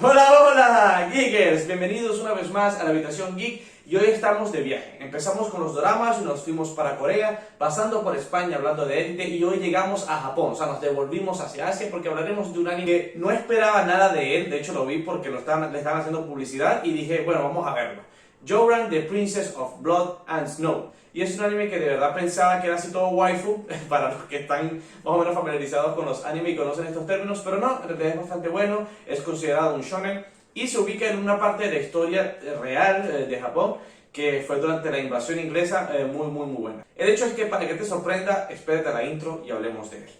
Hola, hola, Geekers, bienvenidos una vez más a la Habitación Geek y hoy estamos de viaje. Empezamos con los doramas y nos fuimos para Corea, pasando por España hablando de élite y hoy llegamos a Japón, o sea, nos devolvimos hacia Asia porque hablaremos de un anime que no esperaba nada de él, de hecho lo vi porque le estaban haciendo publicidad y dije, bueno, vamos a verlo. Jouran, The Princess of Blood and Snow. Y es un anime que de verdad pensaba que era así todo waifu, para los que están más o menos familiarizados con los anime y conocen estos términos, pero no, en realidad es bastante bueno, es considerado un shonen y se ubica en una parte de la historia real de Japón que fue durante la invasión inglesa, muy buena. El hecho es que para que te sorprenda, espérate a la intro y hablemos de él.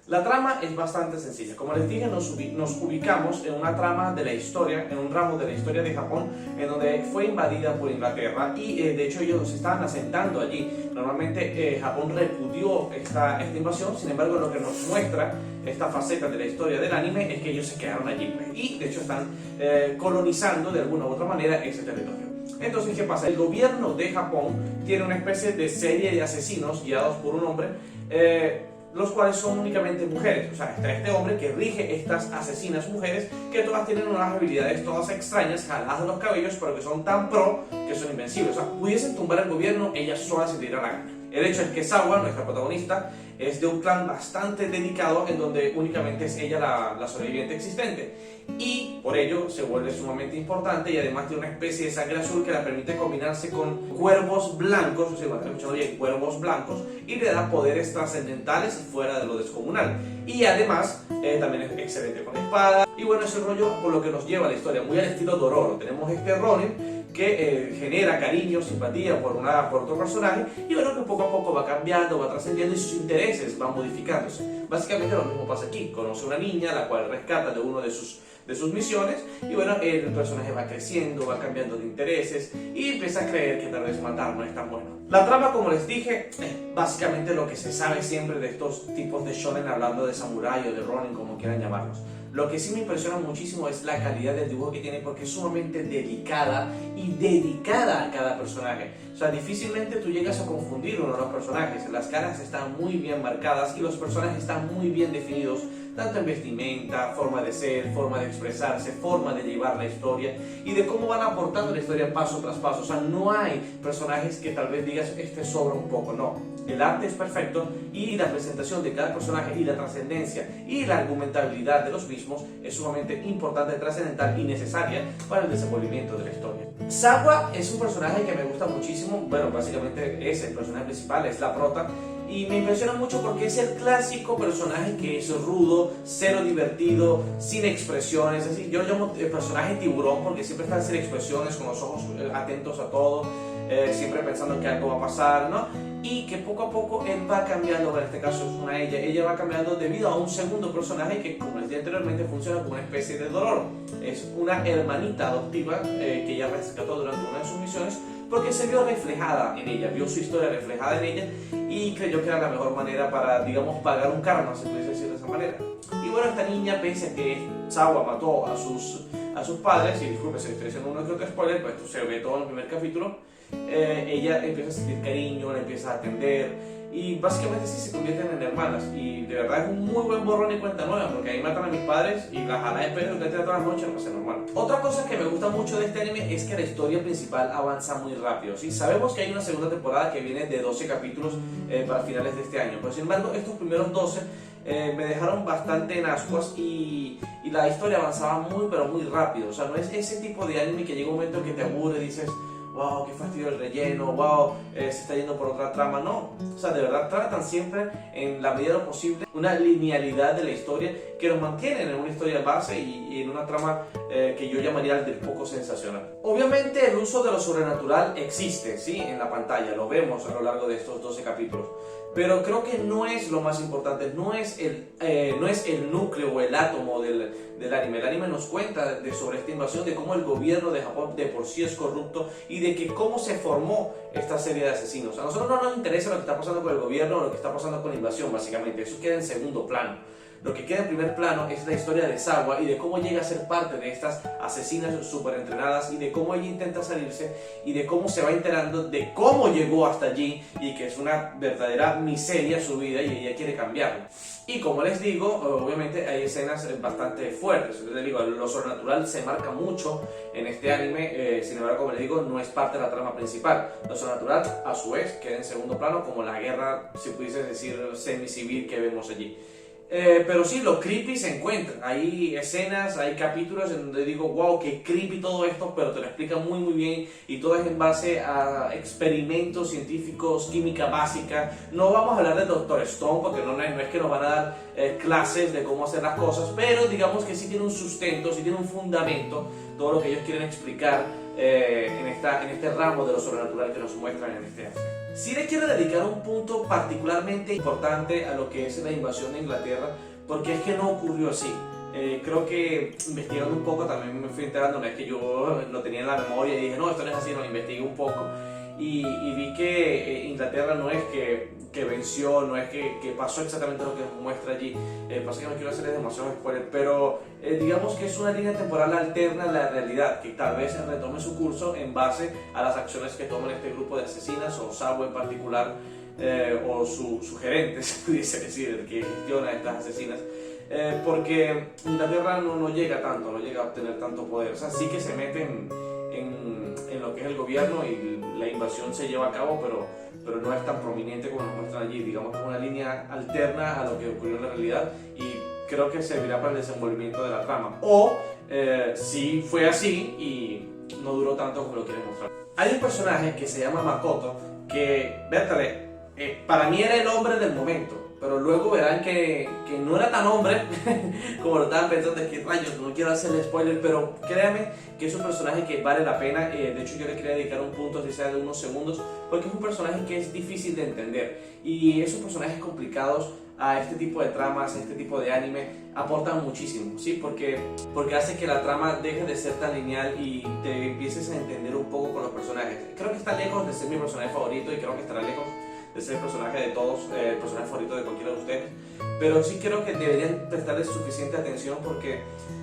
La trama es bastante sencilla. Como les dije, nos ubicamos en una trama de la historia, en un ramo de la historia de Japón, en donde fue invadida por Inglaterra y de hecho ellos se estaban asentando allí. Normalmente Japón repudió esta invasión, sin embargo lo que nos muestra esta faceta de la historia del anime es que ellos se quedaron allí y de hecho están colonizando de alguna u otra manera ese territorio. Entonces, ¿qué pasa? El gobierno de Japón tiene una especie de serie de asesinos guiados por un hombre los cuales son únicamente mujeres. O sea, está este hombre que rige estas asesinas mujeres que todas tienen unas habilidades todas extrañas, jaladas de los cabellos, pero que son tan pro que son invencibles. O sea, pudiesen tumbar el gobierno, ellas solas se tiran la gana. El hecho es que Sawa, nuestra protagonista, es de un clan bastante dedicado en donde únicamente es ella la sobreviviente existente. Y por ello se vuelve sumamente importante y además tiene una especie de sangre azul que la permite combinarse con cuervos blancos, o sea, cuando escuchando bien, cuervos blancos, y le da poderes trascendentales fuera de lo descomunal. Y además también es excelente con espada. Y bueno, ese rollo por lo que nos lleva a la historia, muy al estilo Dororo. Tenemos este Ronin que genera cariño, simpatía por otro personaje y bueno, que poco a poco va cambiando, va trascendiendo y sus intereses van modificándose. Básicamente lo mismo pasa aquí, conoce a una niña la cual rescata de uno de sus misiones y bueno, el personaje va creciendo, va cambiando de intereses y empieza a creer que tal vez matar no es tan bueno. La trama, como les dije, es básicamente lo que se sabe siempre de estos tipos de shonen, hablando de samurai o de ronin, como quieran llamarlos. Lo que sí me impresiona muchísimo es la calidad del dibujo que tiene porque es sumamente delicada y dedicada a cada personaje. O sea, difícilmente tú llegas a confundir uno de los personajes. Las caras están muy bien marcadas y los personajes están muy bien definidos, tanto en vestimenta, forma de ser, forma de expresarse, forma de llevar la historia y de cómo van aportando la historia paso tras paso. O sea, no hay personajes que tal vez digas, este sobra un poco, no. El arte es perfecto y la presentación de cada personaje y la trascendencia y la argumentabilidad de los mismos es sumamente importante, trascendental y necesaria para el desenvolvimiento de la historia. Sawa es un personaje que me gusta muchísimo, bueno, básicamente es el personaje principal, es la prota, y me impresiona mucho porque es el clásico personaje que es rudo, cero divertido, sin expresiones, así yo lo llamo el personaje tiburón porque siempre está sin expresiones, con los ojos atentos a todo, siempre pensando que algo va a pasar, ¿no? Y que poco a poco él va cambiando, en este caso es una ella va cambiando debido a un segundo personaje que, como les dije anteriormente, funciona como una especie de Dororo. Es una hermanita adoptiva que ella rescató durante una de sus misiones porque se vio reflejada en ella, vio su historia reflejada en ella y creyó que era la mejor manera para, digamos, pagar un karma, se puede decir de esa manera. Y bueno, esta niña, pese a que Sawa mató a sus padres, y disculpe si estoy haciendo uno que otro spoiler, pues esto se ve todo en el primer capítulo, ella empieza a sentir cariño, la empieza a atender y básicamente sí se convierten en hermanas y de verdad es un muy buen borrón y cuenta nueva porque ahí matan a mis padres y la jala de pelo que todas las noches no pasa normal. Otra cosa que me gusta mucho de este anime es que la historia principal avanza muy rápido, ¿sí? Sabemos que hay una segunda temporada que viene de 12 capítulos para finales de este año, pero sin embargo estos primeros 12 me dejaron bastante en ascuas y la historia avanzaba muy pero muy rápido. O sea, no es ese tipo de anime que llega un momento que te aburre y dices, wow, qué fastidio el relleno, wow, se está yendo por otra trama. No, o sea, de verdad tratan siempre en la medida de lo posible una linealidad de la historia que nos mantienen en una historia base y en una trama que yo llamaría del poco sensacional. Obviamente el uso de lo sobrenatural existe, ¿sí? En la pantalla, lo vemos a lo largo de estos 12 capítulos. Pero creo que no es lo más importante, no es el núcleo o el átomo del anime. El anime nos cuenta sobre esta invasión, de cómo el gobierno de Japón de por sí es corrupto y de que cómo se formó esta serie de asesinos. A nosotros no nos interesa lo que está pasando con el gobierno o lo que está pasando con la invasión, básicamente. Eso queda en segundo plano. lo que queda en primer plano es la historia de Sawa y de cómo llega a ser parte de estas asesinas súper entrenadas y de cómo ella intenta salirse y de cómo se va enterando de cómo llegó hasta allí y que es una verdadera miseria su vida y ella quiere cambiarlo. Y como les digo, obviamente hay escenas bastante fuertes. Les digo, lo sobrenatural se marca mucho en este anime, sin embargo, como les digo, no es parte de la trama principal. Lo sobrenatural, a su vez, queda en segundo plano, como la guerra, si pudiese decir, semicivil que vemos allí. Pero sí, lo creepy se encuentra. Hay escenas, hay capítulos en donde digo, wow, qué creepy todo esto, pero te lo explican muy muy bien y todo es en base a experimentos científicos, química básica. No vamos a hablar de Dr. Stone porque no es que nos van a dar clases de cómo hacer las cosas, pero digamos que sí tiene un sustento, sí tiene un fundamento, todo lo que ellos quieren explicar en este ramo de lo sobrenatural que nos muestran en este anime. Sí le quiero dedicar un punto particularmente importante a lo que es la invasión de Inglaterra, porque es que no ocurrió así. Creo que investigando un poco también me fui enterando, no es que yo lo tenía en la memoria y dije, no, esto no es así, no, investigué un poco y vi que Inglaterra no es que venció, no es que pasó exactamente lo que nos muestra allí. Pasa que no quiero hacerles demasiado spoiler, pero digamos que es una línea temporal alterna a la realidad, que tal vez retome su curso en base a las acciones que toman este grupo de asesinas, o Sawa en particular, o su gerente, se pudiese decir, el que gestiona a estas asesinas. Porque Inglaterra no llega tanto, no llega a obtener tanto poder. O sea, sí que se meten en lo que es el gobierno y la invasión se lleva a cabo, pero no es tan prominente como nos muestran allí. Digamos que es una línea alterna a lo que ocurrió en la realidad y creo que servirá para el desenvolvimiento de la trama. O si fue así y no duró tanto como lo quieren mostrar. Hay un personaje que se llama Makoto que, vértale, para mí era el hombre del momento. Pero luego verán que no era tan hombre como lo estaban pensando. Es que rayos, no quiero hacerle spoiler, pero créanme que es un personaje que vale la pena. De hecho, yo le quería dedicar un punto, si sea de unos segundos, porque es un personaje que es difícil de entender. Y esos personajes complicados a este tipo de tramas, a este tipo de anime, aportan muchísimo, ¿sí? Porque hace que la trama deje de ser tan lineal y te empieces a entender un poco con los personajes. Creo que está lejos de ser mi personaje favorito y creo que estará lejos de ser el personaje de todos, el personaje favorito de cualquiera de ustedes, pero sí creo que deberían prestarle suficiente atención porque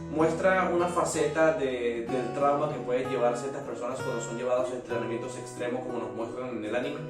muestra una faceta del trauma que pueden llevar ciertas personas cuando son llevados a entrenamientos extremos como nos muestran en el anime,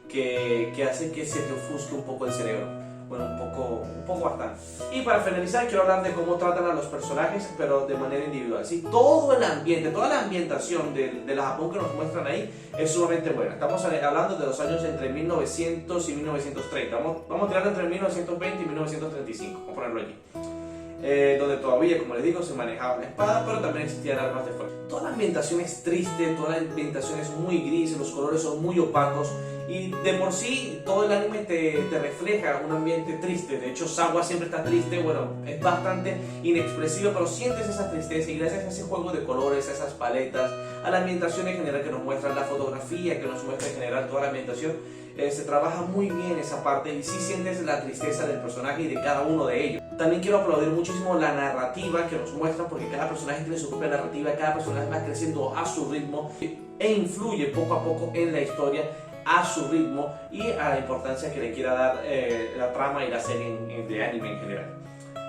que hace que se te ofusque un poco el cerebro. Bueno, un poco bastante. Y para finalizar quiero hablar de cómo tratan a los personajes, pero de manera individual, ¿sí? Todo el ambiente, toda la ambientación de la Japón que nos muestran ahí es sumamente buena. Estamos hablando de los años entre 1900 y 1930. Vamos a tirar entre 1920 y 1935, vamos a ponerlo allí. Donde todavía, como les digo, se manejaba la espada, pero también existían armas de fuego. Toda la ambientación es triste, toda la ambientación es muy gris, los colores son muy opacos y de por sí todo el anime te refleja un ambiente triste. De hecho, Sawa siempre está triste, bueno, es bastante inexpresivo, pero sientes esa tristeza y gracias a ese juego de colores, a esas paletas, a la ambientación en general que nos muestra, la fotografía que nos muestra en general, toda la ambientación, se trabaja muy bien esa parte y sí sientes la tristeza del personaje y de cada uno de ellos. También quiero aplaudir muchísimo la narrativa que nos muestra porque cada personaje tiene su propia narrativa, cada personaje va creciendo a su ritmo e influye poco a poco en la historia a su ritmo y a la importancia que le quiera dar la trama y la serie de anime en general.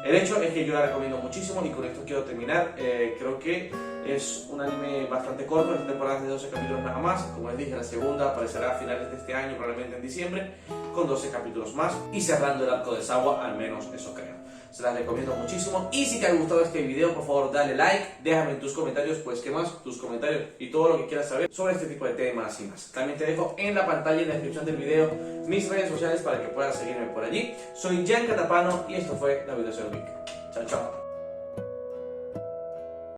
El hecho es que yo la recomiendo muchísimo y con esto quiero terminar. Creo que es un anime bastante corto, esta temporada es de 12 capítulos nada más. Como les dije, la segunda aparecerá a finales de este año, probablemente en diciembre, con 12 capítulos más y cerrando el arco de Sawa, al menos eso creo. Se las recomiendo muchísimo y si te ha gustado este video, por favor dale like, déjame en tus comentarios, pues qué más, tus comentarios y todo lo que quieras saber sobre este tipo de temas y más. También te dejo en la pantalla, en la descripción del video, mis redes sociales para que puedas seguirme por allí. Soy Jan Catapano y esto fue La Habitación Geek. Chao, chao.